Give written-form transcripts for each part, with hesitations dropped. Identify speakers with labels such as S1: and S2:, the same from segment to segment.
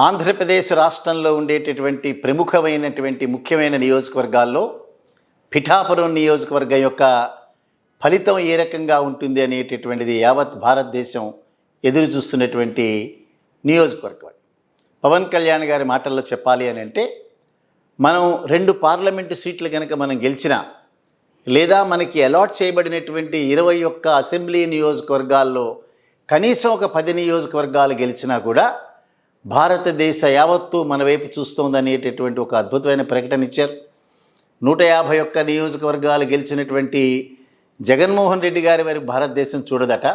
S1: ఆంధ్రప్రదేశ్ రాష్ట్రంలో ఉండేటటువంటి ప్రముఖమైనటువంటి ముఖ్యమైన నియోజకవర్గాల్లో పిఠాపురం నియోజకవర్గం యొక్క ఫలితం ఏ రకంగా ఉంటుంది అనేటటువంటిది యావత్ భారతదేశం ఎదురు చూస్తున్నటువంటి నియోజకవర్గం. పవన్ కళ్యాణ్ గారి మాటల్లో చెప్పాలి అని అంటే, మనం 2 పార్లమెంటు సీట్లు కనుక మనం గెలిచినా, లేదా మనకి అలాట్ చేయబడినటువంటి 21 అసెంబ్లీ నియోజకవర్గాల్లో కనీసం ఒక 10 నియోజకవర్గాలు గెలిచినా కూడా భారతదేశ యావత్తు మన వైపు చూస్తోందనేటటువంటి ఒక అద్భుతమైన ప్రకటన ఇచ్చారు. 151 నియోజకవర్గాలు గెలిచినటువంటి జగన్మోహన్ రెడ్డి గారి వారి భారతదేశం చూడదట.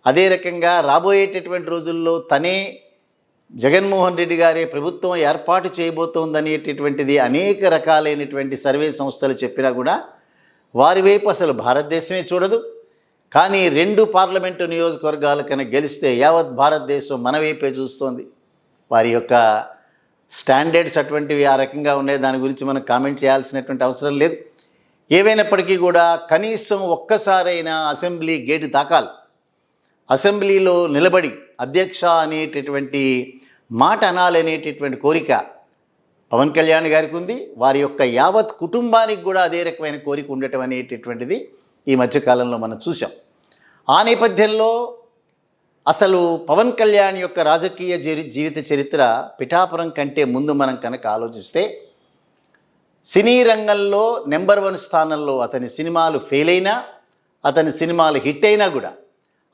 S1: అదే రకంగా రాబోయేటటువంటి రోజుల్లో తనే జగన్మోహన్ రెడ్డి గారి ప్రభుత్వం ఏర్పాటు చేయబోతోందనేటటువంటిది అనేక రకాలైనటువంటి సర్వే సంస్థలు చెప్పినా కూడా వారి వైపు అసలు భారతదేశమే చూడదు. కానీ 2 పార్లమెంటు నియోజకవర్గాలు కనుక గెలిస్తే యావత్ భారతదేశం మన వైపే చూస్తోంది. వారి యొక్క స్టాండర్డ్స్ అటువంటివి ఆ రకంగా ఉన్నాయి. దాని గురించి మనం కామెంట్ చేయాల్సినటువంటి అవసరం లేదు. ఏవైనప్పటికీ కూడా కనీసం ఒక్కసారైనా అసెంబ్లీ గేటు తాకాలి, అసెంబ్లీలో నిలబడి అధ్యక్ష అనేటటువంటి మాట అనాలనేటటువంటి కోరిక పవన్ కళ్యాణ్ గారికి ఉంది. వారి యొక్క యావత్ కుటుంబానికి కూడా అదే రకమైన కోరిక ఉండటం అనేటటువంటిది ఈ మధ్యకాలంలో మనం చూసాం. ఆ నేపథ్యంలో అసలు పవన్ కళ్యాణ్ యొక్క రాజకీయ జీవిత చరిత్ర పిఠాపురం కంటే ముందు మనం కనుక ఆలోచిస్తే, సినీ రంగంలో నెంబర్ 1 స్థానంలో అతని సినిమాలు ఫెయిల్ అయినా, అతని సినిమాలు హిట్ అయినా కూడా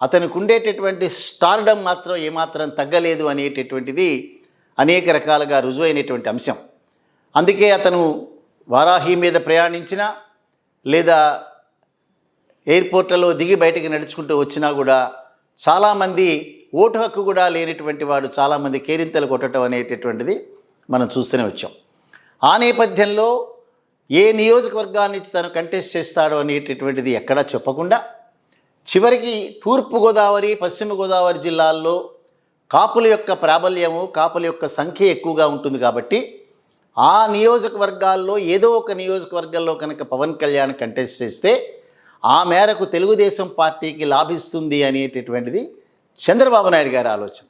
S1: అతనికి ఉండేటటువంటి స్టార్డమ్ మాత్రం ఏమాత్రం తగ్గలేదు అనేటటువంటిది అనేక రకాలుగా రుజువైనటువంటి అంశం. అందుకే అతను వారాహి మీద ప్రయాణించినా, లేదా ఎయిర్పోర్ట్లలో దిగి బయటికి నడుచుకుంటూ వచ్చినా కూడా చాలామంది ఓటు హక్కు కూడా లేనటువంటి వాడు చాలామంది కేరింతలు కొట్టడం అనేటటువంటిది మనం చూస్తూనే వచ్చాం. ఆ నేపథ్యంలో ఏ నియోజకవర్గాన్ని తను కంటెస్ట్ చేస్తాడో అనేటటువంటిది ఎక్కడా చెప్పకుండా, చివరికి తూర్పుగోదావరి, పశ్చిమ గోదావరి జిల్లాల్లో కాపుల యొక్క ప్రాబల్యము, కాపుల యొక్క సంఖ్య ఎక్కువగా ఉంటుంది కాబట్టి ఆ నియోజకవర్గాల్లో ఏదో ఒక నియోజకవర్గంలో కనుక పవన్ కళ్యాణ్ కంటెస్ట్ చేస్తే ఆ మేరకు తెలుగుదేశం పార్టీకి లాభిస్తుంది అనేటటువంటిది చంద్రబాబు నాయుడు గారి ఆలోచన.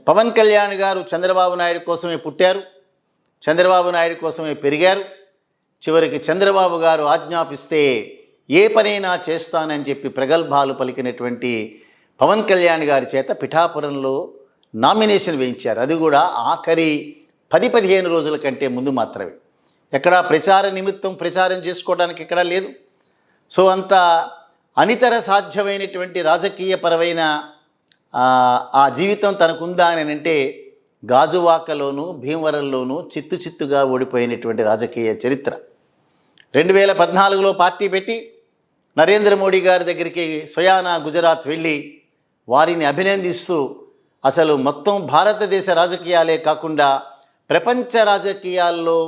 S1: పవన్ కళ్యాణ్ గారు చంద్రబాబు నాయుడు కోసమే పుట్టారు, చంద్రబాబు నాయుడు కోసమే పెరిగారు. చివరికి చంద్రబాబు గారు ఆజ్ఞాపిస్తే ఏ పనైనా చేస్తానని చెప్పి ప్రగల్భాలు పలికినటువంటి పవన్ కళ్యాణ్ గారి చేత పిఠాపురంలో నామినేషన్ వేయించారు. అది కూడా ఆఖరి 10-15 రోజుల కంటే ముందు మాత్రమే. ఎక్కడా ప్రచార నిమిత్తం ప్రచారం చేసుకోవడానికి ఎక్కడా లేదు. సో అంత అనితర సాధ్యమైనటువంటి రాజకీయపరమైన ఆ జీవితం తనకుందా అని అంటే, గాజువాకలోను భీమవరంలోనూ చిత్తుగా ఓడిపోయినటువంటి రాజకీయ చరిత్ర. 2014లో పార్టీ పెట్టి నరేంద్ర మోడీ గారి దగ్గరికి స్వయానా గుజరాత్ వెళ్ళి వారిని అభినందిస్తూ అసలు మొత్తం భారతదేశ రాజకీయాలే కాకుండా ప్రపంచ రాజకీయాల్లో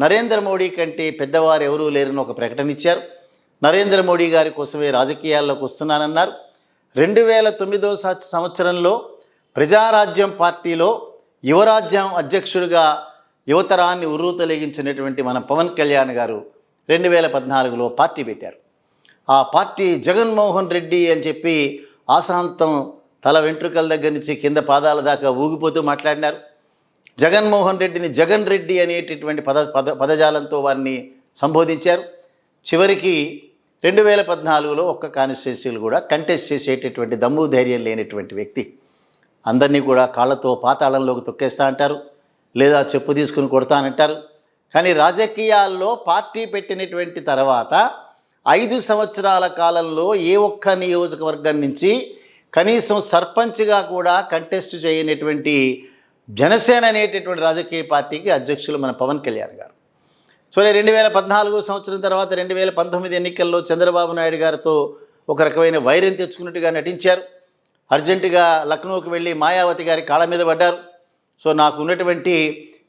S1: నరేంద్ర మోడీ కంటే పెద్దవారు ఎవరూ లేరని ఒక ప్రకటన ఇచ్చారు. నరేంద్ర మోడీ గారి కోసమే రాజకీయాల్లోకి వస్తున్నానన్నారు. 2009 సంవత్సరంలో ప్రజారాజ్యం పార్టీలో యువరాజ్యం అధ్యక్షుడిగా యువతరాన్ని ఉర్రూతలేగించినటువంటి మన పవన్ కళ్యాణ్ గారు 2014లో పార్టీ పెట్టారు. ఆ పార్టీ జగన్మోహన్ రెడ్డి అని చెప్పి ఆశాంతం తల వెంట్రుకల దగ్గర నుంచి కింద పాదాల దాకా ఊగిపోతూ మాట్లాడినారు. జగన్మోహన్ రెడ్డిని జగన్ రెడ్డి అనేటటువంటి పదజాలంతో వారిని సంబోధించారు. చివరికి 2014లో ఒక్క కాన్స్టిట్యున్సీలు కూడా కంటెస్ట్ చేసేటటువంటి దమ్ము ధైర్యం లేనటువంటి వ్యక్తి. అందరినీ కూడా కాళ్ళతో పాతాళంలోకి తొక్కేస్తా అంటారు, లేదా చెప్పు తీసుకుని కొడతానంటారు. కానీ రాజకీయాల్లో పార్టీ పెట్టినటువంటి తర్వాత 5 సంవత్సరాల కాలంలో ఏ ఒక్క నియోజకవర్గం నుంచి కనీసం సర్పంచ్గా కూడా కంటెస్ట్ చేయనటువంటి జనసేన అనేటటువంటి రాజకీయ పార్టీకి అధ్యక్షులు మన పవన్ కళ్యాణ్ గారు. సో 2014 సంవత్సరం తర్వాత 2019 ఎన్నికల్లో చంద్రబాబు నాయుడు గారితో ఒక రకమైన వైరం తెచ్చుకున్నట్టుగా నటించారు. అర్జెంటుగా లక్నోకి వెళ్ళి మాయావతి గారి కాళ్ళ మీద పడ్డారు. సో నాకు ఉన్నటువంటి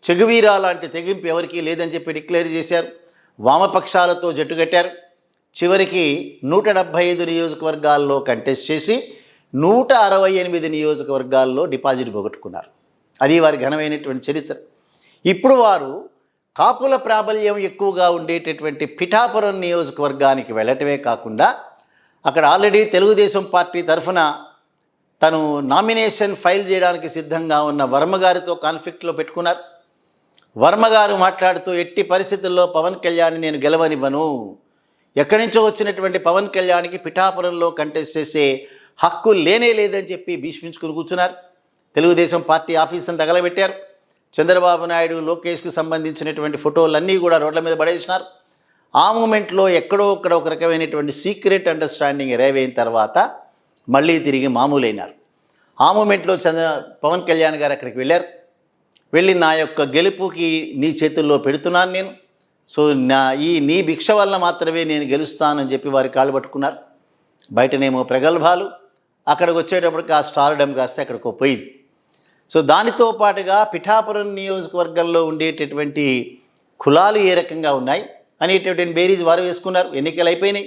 S1: చెగువీరా లాంటి తెగింపు ఎవరికీ లేదని చెప్పి డిక్లేర్ చేశారు. వామపక్షాలతో జట్టుగట్టారు. చివరికి 175 నియోజకవర్గాల్లో కంటెస్ట్ చేసి 168 నియోజకవర్గాల్లో డిపాజిట్ పోగొట్టుకున్నారు. అది వారి ఘనమైనటువంటి చరిత్ర. ఇప్పుడు వారు కాపుల ప్రాబల్యం ఎక్కువగా ఉండేటటువంటి పిఠాపురం నియోజకవర్గానికి వెళ్ళటమే కాకుండా, అక్కడ ఆల్రెడీ తెలుగుదేశం పార్టీ తరఫున తను నామినేషన్ ఫైల్ చేయడానికి సిద్ధంగా ఉన్న వర్మ గారితో కాన్ఫ్లిక్ట్లో పెట్టుకున్నారు. వర్మ గారు మాట్లాడుతూ ఎట్టి పరిస్థితుల్లో పవన్ కళ్యాణ్ నేను గెలవనివ్వను, ఎక్కడి నుంచో వచ్చినటువంటి పవన్ కళ్యాణ్కి పిఠాపురంలో కంటెస్ట్ చేసే హక్కు లేనే లేదని చెప్పి భీష్మించుకుని కూర్చున్నారు. తెలుగుదేశం పార్టీ ఆఫీసును తగలబెట్టారు. చంద్రబాబు నాయుడు లోకేష్కు సంబంధించినటువంటి ఫోటోలన్నీ కూడా రోడ్ల మీద పడేసినారు. ఆ మూమెంట్లో ఎక్కడో ఒక్కడ ఒక రకమైనటువంటి సీక్రెట్ అండర్స్టాండింగ్ అరైవ్ అయిన తర్వాత మళ్ళీ తిరిగి మామూలైనారు. ఆ మూమెంట్లో పవన్ కళ్యాణ్ గారు అక్కడికి వెళ్ళారు. వెళ్ళి నా యొక్క గెలుపుకి నీ చేతుల్లో పెడుతున్నాను నేను, సో నీ భిక్ష వల్ల మాత్రమే నేను గెలుస్తానని చెప్పి వారి కాళ్ళు పట్టుకున్నారు. బయటనేమో ప్రగల్భాలు, అక్కడికి వచ్చేటప్పటికి ఆ స్టార్డమ్ కాస్తే అక్కడికి పోయింది. సో దానితో పాటుగా పిఠాపురం నియోజకవర్గంలో ఉండేటటువంటి కులాలు ఏ రకంగా ఉన్నాయి అనేటటువంటి బేరీజ్ వారు వేసుకున్నారు. ఎన్నికలు అయిపోయినాయి.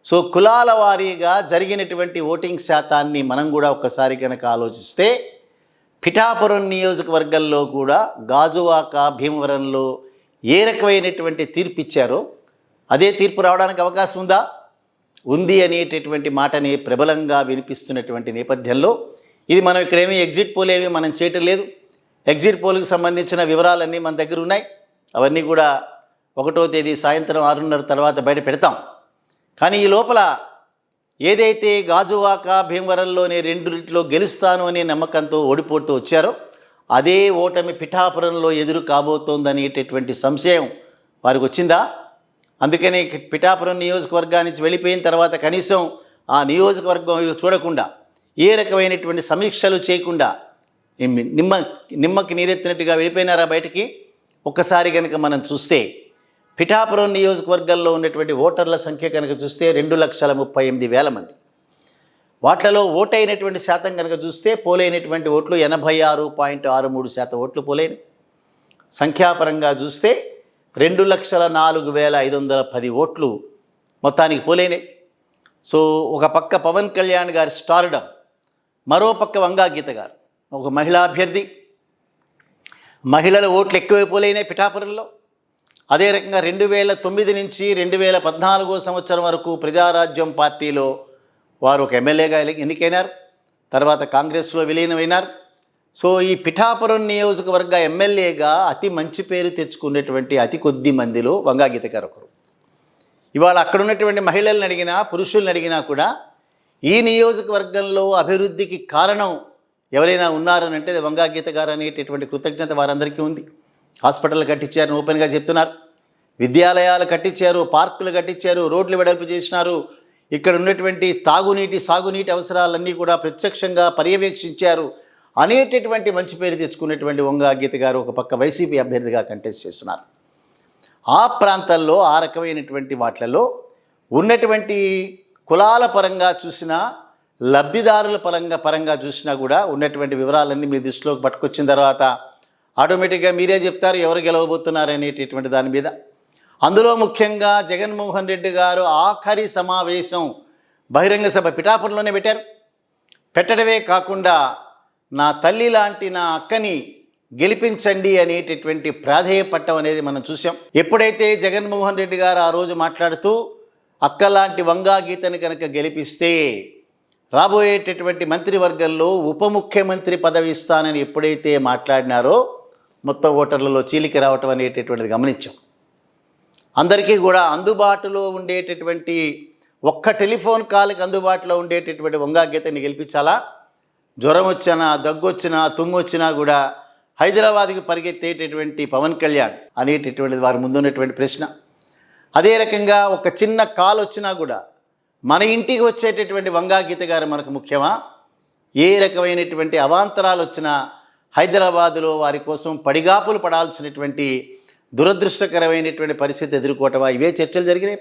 S1: సో కులాల వారీగా జరిగినటువంటి ఓటింగ్ శాతాన్ని మనం కూడా ఒక్కసారి కనుక ఆలోచిస్తే పిఠాపురం నియోజకవర్గంలో కూడా గాజువాక, భీమవరంలో ఏ రకమైనటువంటి తీర్పు ఇచ్చారో అదే తీర్పు రావడానికి అవకాశం ఉందా? ఉంది అనేటటువంటి మాటని ప్రబలంగా వినిపిస్తున్నటువంటి నేపథ్యంలో ఇది మనం ఇక్కడేమీ ఎగ్జిట్ పోల్ ఏమీ మనం చేయటం లేదు. ఎగ్జిట్ పోల్కి సంబంధించిన వివరాలన్నీ మన దగ్గర ఉన్నాయి. అవన్నీ కూడా 1వ తేదీ సాయంత్రం 6:30 తర్వాత బయట పెడతాం. కానీ ఈ లోపల ఏదైతే గాజువాక, భీమవరంలోనే రెండింటిలో గెలుస్తాను అనే నమ్మకంతో ఓడిపోతూ వచ్చారో అదే ఓటమి పిఠాపురంలో ఎదురు కాబోతోందనేటటువంటి సంశయం వారికి వచ్చిందా? అందుకని పిఠాపురం నియోజకవర్గానికి నుంచి వెళ్ళిపోయిన తర్వాత కనీసం ఆ నియోజకవర్గం చూడకుండా, ఏ రకమైనటువంటి సమీక్షలు చేయకుండా నిమ్మకి నీరెత్తినట్టుగా వెళ్ళిపోయినారా బయటికి? ఒక్కసారి కనుక మనం చూస్తే పిఠాపురం నియోజకవర్గంలో ఉన్నటువంటి ఓటర్ల సంఖ్య కనుక చూస్తే 2,38,000 మంది. వాటిలో ఓటైనటువంటి శాతం కనుక చూస్తే పోలైనటువంటి ఓట్లు 86.63% ఓట్లు పోలైన. సంఖ్యాపరంగా చూస్తే 2,04,510 ఓట్లు మొత్తానికి పోలైనాయి. సో ఒక పక్క పవన్ కళ్యాణ్ గారి స్టార్డమ్, మరో పక్క వంగా గీత గారు ఒక మహిళా అభ్యర్థి. మహిళల ఓట్లు ఎక్కువ పోలైనాయి పిఠాపురంలో. అదే రకంగా 2009 నుంచి 2014 సంవత్సరం వరకు ప్రజారాజ్యం పార్టీలో వారు ఒక ఎమ్మెల్యేగా ఎన్నికైనారు. తర్వాత కాంగ్రెస్లో విలీనమైనారు. సో ఈ పిఠాపురం నియోజకవర్గ ఎమ్మెల్యేగా అతి మంచి పేరు తెచ్చుకున్నటువంటి అతి కొద్ది మందిలో వంగా గీత గారు ఒకరు. ఇవాళ అక్కడ ఉన్నటువంటి మహిళలను అడిగినా, పురుషులను అడిగినా కూడా ఈ నియోజకవర్గంలో అభివృద్ధికి కారణం ఎవరైనా ఉన్నారని అంటే వంగా గీత గారు అనేటటువంటి కృతజ్ఞత వారందరికీ ఉంది. హాస్పిటల్ కట్టించారు, ఓపెన్గా చెప్తున్నారు. విద్యాలయాలు కట్టించారు, పార్కులు కట్టించారు, రోడ్లు వెడల్పు చేసినారు. ఇక్కడ ఉన్నటువంటి తాగునీటి, సాగునీటి అవసరాలన్నీ కూడా ప్రత్యక్షంగా పర్యవేక్షించారు అనేటటువంటి మంచి పేరు తెచ్చుకున్నటువంటి వంగా గీత గారు ఒక పక్క వైసీపీ అభ్యర్థిగా కంటెస్ట్ చేస్తున్నారు. ఆ ప్రాంతాల్లో ఆ రకమైనటువంటి వాటిలలో ఉన్నటువంటి కులాల పరంగా చూసినా, లబ్ధిదారుల పరంగా చూసినా కూడా ఉన్నటువంటి వివరాలన్నీ మీ దృష్టిలోకి పట్టుకొచ్చిన తర్వాత ఆటోమేటిక్గా మీరే చెప్తారు ఎవరు గెలవబోతున్నారు అనేటటువంటి దాని మీద. అందులో ముఖ్యంగా జగన్మోహన్ రెడ్డి గారు ఆఖరి సమావేశం బహిరంగ సభ పిఠాపురంలోనే పెట్టారు. పెట్టడమే కాకుండా నా తల్లి లాంటి నా అక్కని గెలిపించండి అనేటటువంటి ప్రాధేయపట్టం అనేది మనం చూసాం. ఎప్పుడైతే జగన్మోహన్ రెడ్డి గారు ఆ రోజు మాట్లాడుతూ అక్కలాంటి వంగా గీతని కనుక గెలిపిస్తే రాబోయేటటువంటి మంత్రివర్గంలో ఉప ముఖ్యమంత్రి పదవి ఇస్తానని ఎప్పుడైతే మాట్లాడినారో మొత్తం ఓటర్లలో చీలిక రావటం అనేటటువంటిది గమనించాం. అందరికీ కూడా అందుబాటులో ఉండేటటువంటి ఒక్క టెలిఫోన్ కాల్కి అందుబాటులో ఉండేటటువంటి వంగా గీతని గెలిపించాలా? జ్వరం వచ్చినా, దగ్గు వచ్చినా, తుమ్ము వచ్చినా కూడా హైదరాబాద్కి పరిగెత్తేటటువంటి పవన్ కళ్యాణ్ అనేటటువంటిది వారి ముందున్నటువంటి ప్రశ్న. అదే రకంగా ఒక చిన్న కాల్ వచ్చినా కూడా మన ఇంటికి వచ్చేటటువంటి వంగా గీత గారు మనకు ముఖ్యమా? ఏ రకమైనటువంటి అవాంతరాలు వచ్చినా హైదరాబాదులో వారి కోసం పడిగాపులు పడాల్సినటువంటి దురదృష్టకరమైనటువంటి పరిస్థితి ఎదుర్కోవటమా? ఇవే చర్చలు జరిగినాయి.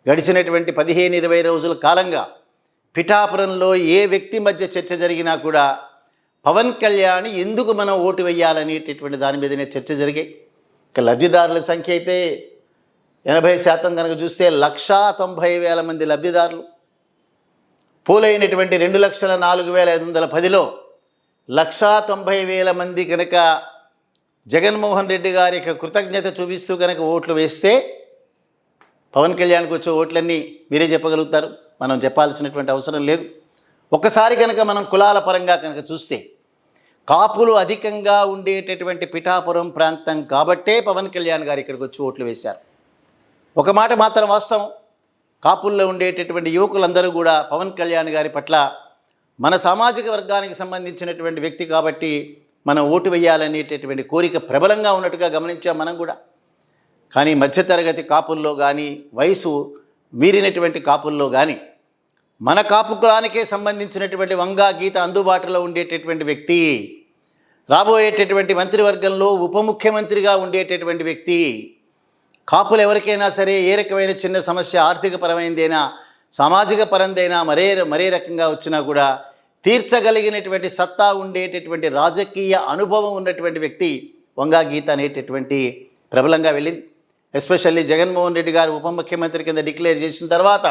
S1: గడిచినటువంటి 15-20 రోజుల కాలంగా పిఠాపురంలో ఏ వ్యక్తి మధ్య చర్చ జరిగినా కూడా పవన్ కళ్యాణ్ ఎందుకు మనం ఓటు వేయాలనేటటువంటి దాని మీదనే చర్చ జరిగాయి. ఇక లబ్ధిదారుల సంఖ్య అయితే 80% కనుక చూస్తే 1,90,000 మంది లబ్ధిదారులు. పోలైనటువంటి 2,04,510లో 1,90,000 మంది కనుక జగన్మోహన్ రెడ్డి గారికి కృతజ్ఞత చూపిస్తూ కనుక ఓట్లు వేస్తే పవన్ కళ్యాణ్కి వచ్చే ఓట్లన్నీ మీరే చెప్పగలుగుతారు, మనం చెప్పాల్సినటువంటి అవసరం లేదు. ఒకసారి కనుక మనం కులాల పరంగా కనుక చూస్తే కాపులు అధికంగా ఉండేటటువంటి పిఠాపురం ప్రాంతం కాబట్టే పవన్ కళ్యాణ్ గారు ఇక్కడికి వచ్చి ఓట్లు వేశారు. ఒక మాట మాత్రం వాస్తవం, కాపుల్లో ఉండేటటువంటి యువకులందరూ కూడా పవన్ కళ్యాణ్ గారి పట్ల మన సామాజిక వర్గానికి సంబంధించినటువంటి వ్యక్తి కాబట్టి మనం ఓటు వేయాలనేటటువంటి కోరిక ప్రబలంగా ఉన్నట్టుగా గమనించాం మనం కూడా. కానీ మధ్యతరగతి కాపుల్లో కానీ, వయసు మీరినటువంటి కాపుల్లో కానీ, మన కాపు కులానికే సంబంధించినటువంటి వంగా గీత అందుబాటులో ఉండేటటువంటి వ్యక్తి, రాబోయేటటువంటి మంత్రివర్గంలో ఉప ముఖ్యమంత్రిగా ఉండేటటువంటి వ్యక్తి, కాపులు ఎవరికైనా సరే ఏ రకమైన చిన్న సమస్య ఆర్థిక పరమైనదైనా సామాజిక పరందైనా మరే రకంగా వచ్చినా కూడా తీర్చగలిగినటువంటి సత్తా ఉండేటటువంటి రాజకీయ అనుభవం ఉన్నటువంటి వ్యక్తి వంగా గీత అనేటటువంటి ప్రబలంగా వెళ్ళింది. ఎస్పెషల్లీ జగన్మోహన్ రెడ్డి గారు ఉప ముఖ్యమంత్రి కింద డిక్లేర్ చేసిన తర్వాత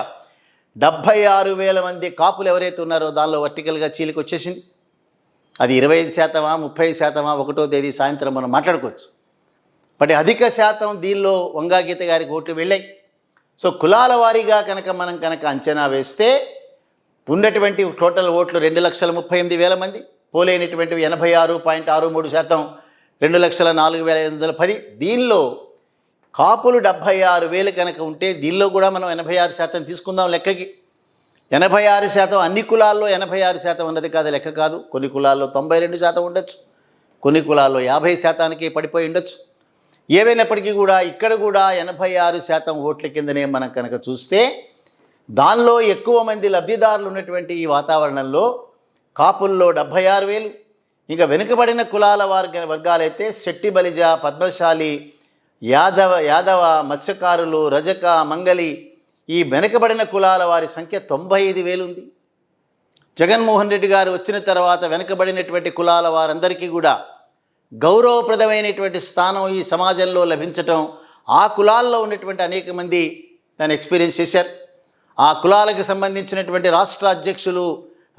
S1: 76,000 మంది కాపులు ఎవరైతే ఉన్నారో దానిలో వర్టికల్గా చీలికి వచ్చేసింది. అది 25%, 30%, 1వ తేదీ సాయంత్రం మనం మాట్లాడుకోవచ్చు. బట్ అధిక శాతం దీనిలో వంగా గీత గారికి ఓట్లు వెళ్ళాయి. సో కులాల వారీగా మనం అంచనా వేస్తే ఉన్నటువంటి టోటల్ ఓట్లు 2,38,000 మంది, పోలేనటువంటివి 86.63%, 2,04,510. దీనిలో కాపులు 76,000 కనుక ఉంటే దీనిలో కూడా మనం 86% తీసుకుందాం లెక్కకి. 86% అన్ని కులాల్లో 86% ఉన్నది కాదు, లెక్క కాదు. కొన్ని కులాల్లో 92% ఉండొచ్చు, కొన్ని కులాల్లో 50%కి పడిపోయి ఉండొచ్చు. ఏవైనప్పటికీ కూడా ఇక్కడ కూడా 86% ఓట్ల కిందనే మనం కనుక చూస్తే దానిలో ఎక్కువ మంది లబ్ధిదారులు ఉన్నటువంటి ఈ వాతావరణంలో కాపుల్లో 76,000, ఇంకా వెనుకబడిన కులాల వర్గాలైతే శెట్టి, బలిజ, పద్మశాలి, యాదవ, మత్స్యకారులు, రజక, మంగలి, ఈ వెనుకబడిన కులాల వారి సంఖ్య 95,000 ఉంది. జగన్మోహన్ రెడ్డి గారు వచ్చిన తర్వాత వెనుకబడినటువంటి కులాల వారందరికీ కూడా గౌరవప్రదమైనటువంటి స్థానం ఈ సమాజంలో లభించటం, ఆ కులాల్లో ఉన్నటువంటి అనేక మంది దాన్ని ఎక్స్పీరియన్స్ చేశారు. ఆ కులాలకు సంబంధించినటువంటి రాష్ట్ర అధ్యక్షులు,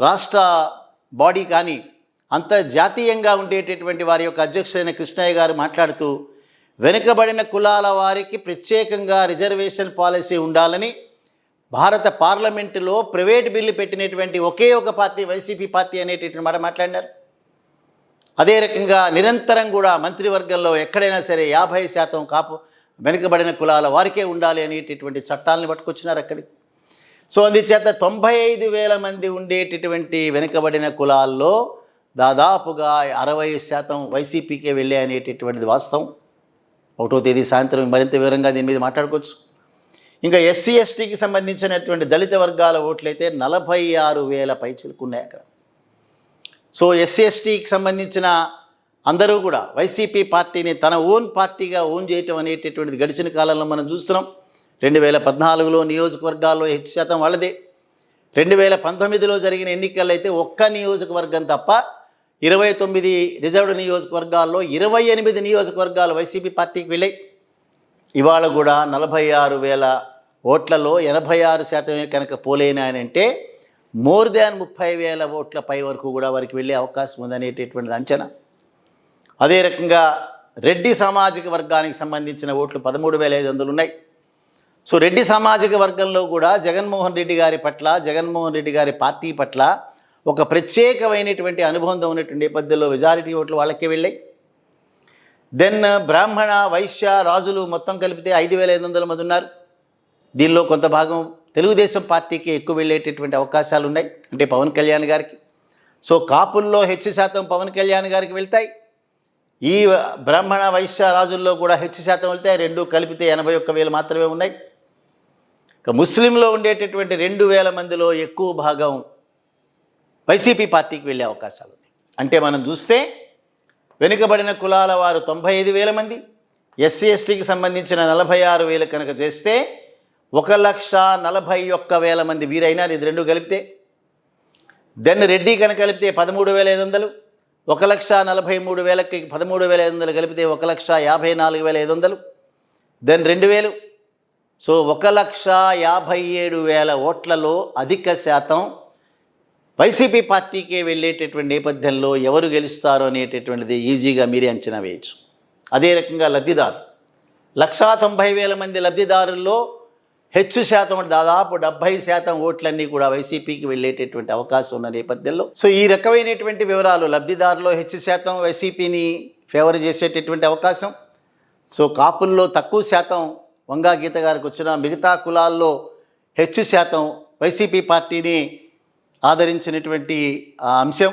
S1: రాష్ట్ర బాడీ కానీ అంతర్జాతీయంగా ఉండేటటువంటి వారి యొక్క అధ్యక్షుడైన కృష్ణయ్య గారు మాట్లాడుతూ వెనుకబడిన కులాల వారికి ప్రత్యేకంగా రిజర్వేషన్ పాలసీ ఉండాలని భారత పార్లమెంటులో ప్రైవేట్ బిల్లు పెట్టినటువంటి ఒకే ఒక పార్టీ వైసీపీ పార్టీ అనేటటువంటి మాట మాట్లాడినారు. అదే రకంగా నిరంతరం కూడా మంత్రివర్గంలో ఎక్కడైనా సరే 50% కాపు వెనుకబడిన కులాల వారికే ఉండాలి అనేటటువంటి చట్టాలను పట్టుకొచ్చినారు అక్కడికి. సో అందుచేత 95,000 మంది ఉండేటటువంటి వెనుకబడిన కులాల్లో దాదాపుగా 60% వైసీపీకే వెళ్ళే అనేటటువంటిది వాస్తవం. 1వ తేదీ సాయంత్రం మరింత వివరంగా దీని మీద మాట్లాడుకోవచ్చు. ఇంకా ఎస్సీ ఎస్టీకి సంబంధించినటువంటి దళిత వర్గాల ఓట్లయితే 46,000 పైచిలకు ఉన్నాయి అక్కడ. సో ఎస్సీ ఎస్టీకి సంబంధించిన అందరూ కూడా వైసీపీ పార్టీని తన ఓన్ పార్టీగా ఓన్ చేయటం అనేటటువంటిది గడిచిన కాలంలో మనం చూస్తున్నాం. 2014లో నియోజకవర్గాల్లో ಹೆಚ್ಚು శాతం వాళ్ళదే. 2019లో జరిగిన ఎన్నికల్లో అయితే ఒక్క నియోజకవర్గం తప్ప 29 రిజర్వ్డ్ నియోజకవర్గాల్లో 28 నియోజకవర్గాలు వైసీపీ పార్టీకి వెళ్ళాయి. ఇవాళ కూడా 46,000 ఓట్లలో 86% కనుక పోలేనాయనంటే మోర్ దాన్ 30,000 ఓట్ల పై వరకు కూడా వారికి వెళ్ళే అవకాశం ఉందనేటటువంటిది అంచనా. అదే రకంగా రెడ్డి సామాజిక వర్గానికి సంబంధించిన ఓట్లు 13,500 ఉన్నాయి. సో రెడ్డి సామాజిక వర్గంలో కూడా జగన్మోహన్ రెడ్డి గారి పట్ల, జగన్మోహన్ రెడ్డి గారి పార్టీ పట్ల ఒక ప్రత్యేకమైనటువంటి అనుబంధం ఉన్నటువంటి నేపథ్యంలో మెజారిటీ ఓట్లు వాళ్ళకే వెళ్ళాయి. దెన్ బ్రాహ్మణ, వైశ్య, రాజులు మొత్తం కలిపితే 5,500 మంది ఉన్నారు. దీనిలో కొంత భాగం తెలుగుదేశం పార్టీకి ఎక్కువ వెళ్ళేటటువంటి అవకాశాలు ఉన్నాయి, అంటే పవన్ కళ్యాణ్ గారికి. సో కాపుల్లో ಹೆಚ್ಚು శాతం పవన్ కళ్యాణ్ గారికి వెళ్తాయి. ఈ బ్రాహ్మణ, వైశ్య, రాజుల్లో కూడా ಹೆಚ್ಚು శాతం వెళ్తాయి. రెండు కలిపితే 81,000 మాత్రమే ఉన్నాయి. ఇక ముస్లింలో ఉండేటటువంటి 2,000 మందిలో ఎక్కువ భాగం వైసీపీ పార్టీకి వెళ్ళే అవకాశాలు ఉన్నాయి. అంటే మనం చూస్తే వెనుకబడిన కులాల వారు 95,000 మంది, ఎస్సీ ఎస్టీకి సంబంధించిన 46,000 కనుక చేస్తే 1,41,000 మంది వీరైనా ఇది రెండు కలిపితే. దెన్ రెడ్డి కనుక కలిపితే 13,500, 1,43,000కి 13,500 కలిపితే 1,54,500, దెన్ 2,000. సో 1,57,000 ఓట్లలో అధిక శాతం వైసీపీ పార్టీకే వెళ్ళేటటువంటి నేపథ్యంలో ఎవరు గెలుస్తారో అనేటటువంటిది ఈజీగా మీరే అంచనా వేయచ్చు. అదే రకంగా లబ్ధిదారు 1,90,000 మంది లబ్ధిదారుల్లో హెచ్చు శాతం దాదాపు 70% ఓట్లన్నీ కూడా వైసీపీకి వెళ్ళేటటువంటి అవకాశం ఉన్న నేపథ్యంలో సో ఈ రకమైనటువంటి వివరాలు లబ్ధిదారులో హెచ్చు శాతం వైసీపీని ఫేవర్ చేసేటటువంటి అవకాశం, సో కాపుల్లో తక్కువ శాతం వంగా గీత గారికి వచ్చిన, మిగతా కులాల్లో హెచ్చు శాతం వైసీపీ పార్టీని ఆదరించినటువంటి అంశం,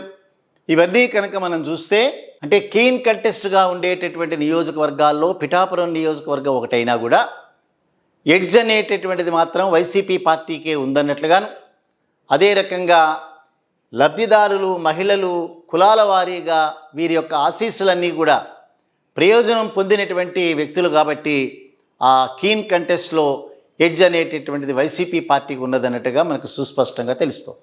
S1: ఇవన్నీ కనుక మనం చూస్తే అంటే కీన్ కంటెస్ట్గా ఉండేటటువంటి నియోజకవర్గాల్లో పిఠాపురం నియోజకవర్గం ఒకటైనా కూడా ఎడ్జ్ అనేటటువంటిది మాత్రం వైసీపీ పార్టీకే ఉందన్నట్లుగాను, అదే రకంగా లబ్ధిదారులు మహిళలు కులాల వారీగా వీరి యొక్క ఆశీస్సులన్నీ కూడా ప్రయోజనం పొందినటువంటి వ్యక్తులు కాబట్టి ఆ కీన్ కంటెస్ట్లో ఎడ్జ్ అనేటటువంటిది వైసీపీ పార్టీకి ఉన్నదన్నట్టుగా మనకు సుస్పష్టంగా తెలుస్తుంది.